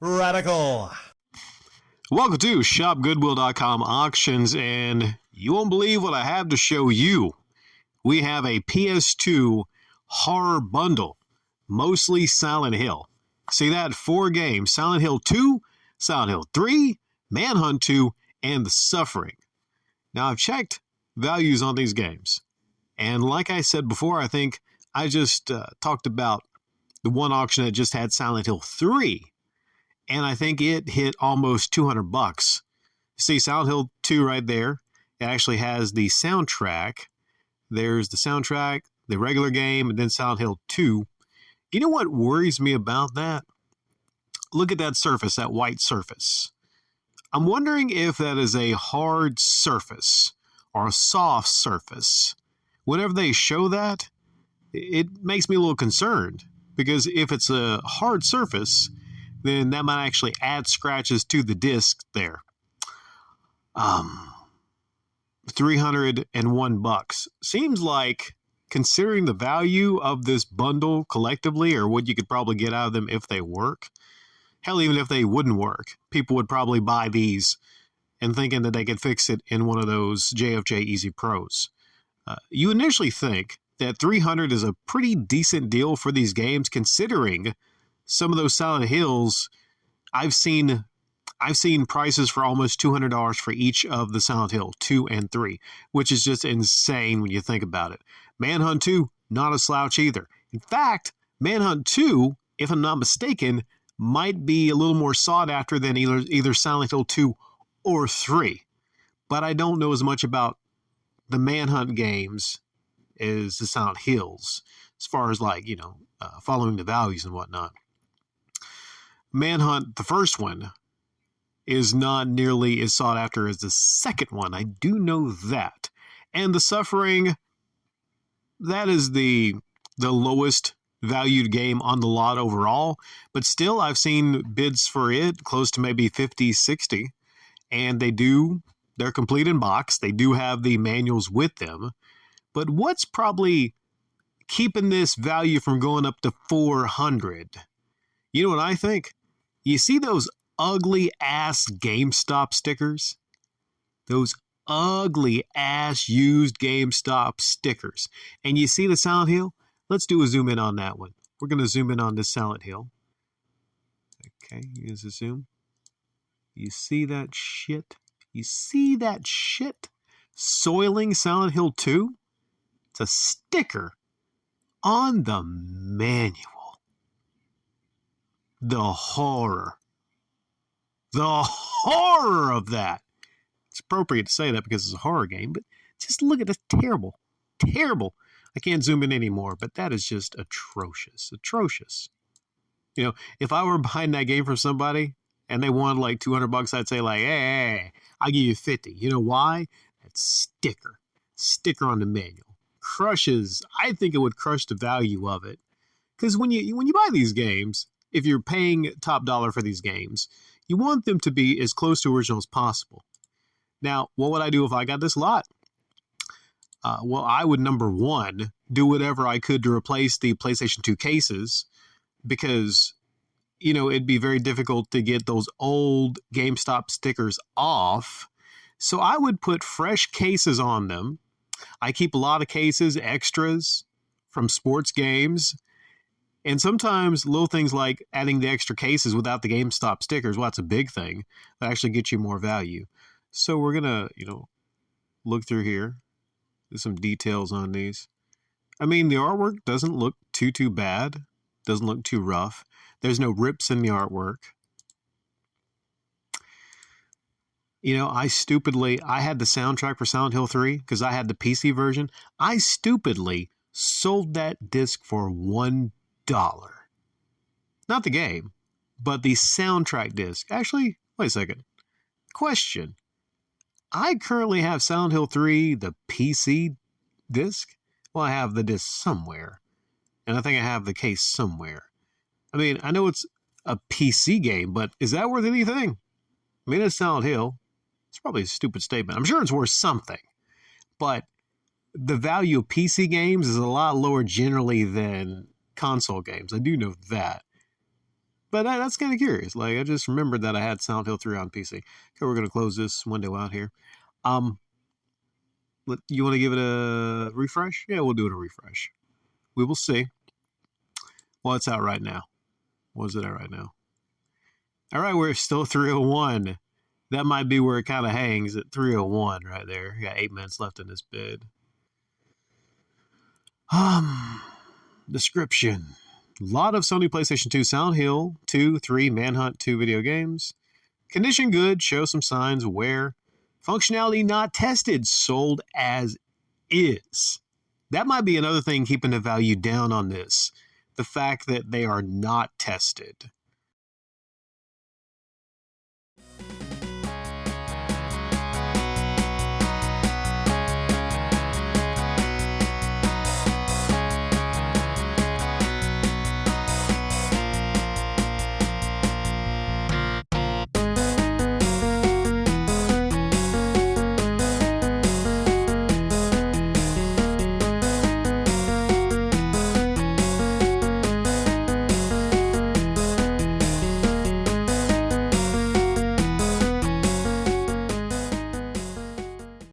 Radical. Welcome to ShopGoodwill.com auctions, and you won't believe what I have to show you. We have a PS2 horror bundle, mostly Silent Hill. See that? 4 games: Silent Hill 2, Silent Hill 3, Manhunt 2, and The Suffering. Now, I've checked values on these games, and like I said before, I think I just talked about the one auction that just had Silent Hill 3, and I think it hit almost $200. See Silent Hill 2 right there. It actually has the soundtrack. There's the soundtrack, the regular game, and then Silent Hill 2. You know what worries me about that? Look at that surface, that white surface. I'm wondering if that is a hard surface or a soft surface. Whenever they show that, it makes me a little concerned, because if it's a hard surface, then that might actually add scratches to the disc there. $301 seems like, considering the value of this bundle collectively, or what you could probably get out of them if they work. Hell, even if they wouldn't work, people would probably buy these and thinking that they could fix it in one of those JFJ Easy Pros. You initially think that $300 is a pretty decent deal for these games, considering some of those Silent Hills. I've seen prices for almost $200 for each of the Silent Hill 2 and 3, which is just insane when you think about it. Manhunt 2, not a slouch either. In fact, Manhunt 2, if I'm not mistaken, might be a little more sought after than either Silent Hill 2 or 3. But I don't know as much about the Manhunt games as the Silent Hills, as far as following the values and whatnot. Manhunt, the first one, is not nearly as sought after as the second one. I do know that. And The Suffering, that is the lowest valued game on the lot overall. But still, I've seen bids for it close to maybe 50, 60. And they're complete in box. They do have the manuals with them. But what's probably keeping this value from going up to $400? You know what I think? You see those ugly ass GameStop stickers? Those ugly ass used GameStop stickers. And you see the Silent Hill? Let's do a zoom in on that one. We're going to zoom in on this Silent Hill. Okay, here's a zoom. You see that shit? You see that shit? Soiling Silent Hill 2? It's a sticker on the manual. The horror of that. It's appropriate to say that because it's a horror game, but just look at this. Terrible. I can't zoom in anymore, but that is just atrocious. If I were buying that game from somebody and they wanted like $200, I'd say like, hey, I'll give you 50. You know why? That sticker on the manual crushes. I think it would crush the value of it, because when you buy these games, if you're paying top dollar for these games, you want them to be as close to original as possible. Now, what would I do if I got this lot? Well, I would, number one, do whatever I could to replace the PlayStation 2 cases, because, it'd be very difficult to get those old GameStop stickers off. So I would put fresh cases on them. I keep a lot of cases, extras from sports games. And sometimes little things like adding the extra cases without the GameStop stickers, well, that's a big thing. That actually gets you more value. So we're going to, look through here. There's some details on these. I mean, the artwork doesn't look too bad. Doesn't look too rough. There's no rips in the artwork. I had the soundtrack for Silent Hill 3 because I had the PC version. I stupidly sold that disc for $1. Not the game, but the soundtrack disc. Actually, wait a second. Question. I currently have Silent Hill 3, the PC disc. Well, I have the disc somewhere, and I think I have the case somewhere. I mean, I know it's a PC game, but is that worth anything? I mean, it's Silent Hill. It's probably a stupid statement. I'm sure it's worth something, but the value of PC games is a lot lower generally than console games. I do know that. But that's kind of curious. Like, I just remembered that I had Silent Hill 3 on PC. Okay, we're going to close this window out here. You want to give it a refresh? Yeah, we'll do it a refresh. We will see. Well, it's out right now. What is it at right now? All right, we're still 301. That might be where it kind of hangs at 301 right there. You got 8 minutes left in this bid. Description. A lot of Sony PlayStation 2 Silent Hill 2, 3, Manhunt 2 video games. Condition good, show some signs of wear. Functionality not tested, sold as is. That might be another thing keeping the value down on this. The fact that they are not tested.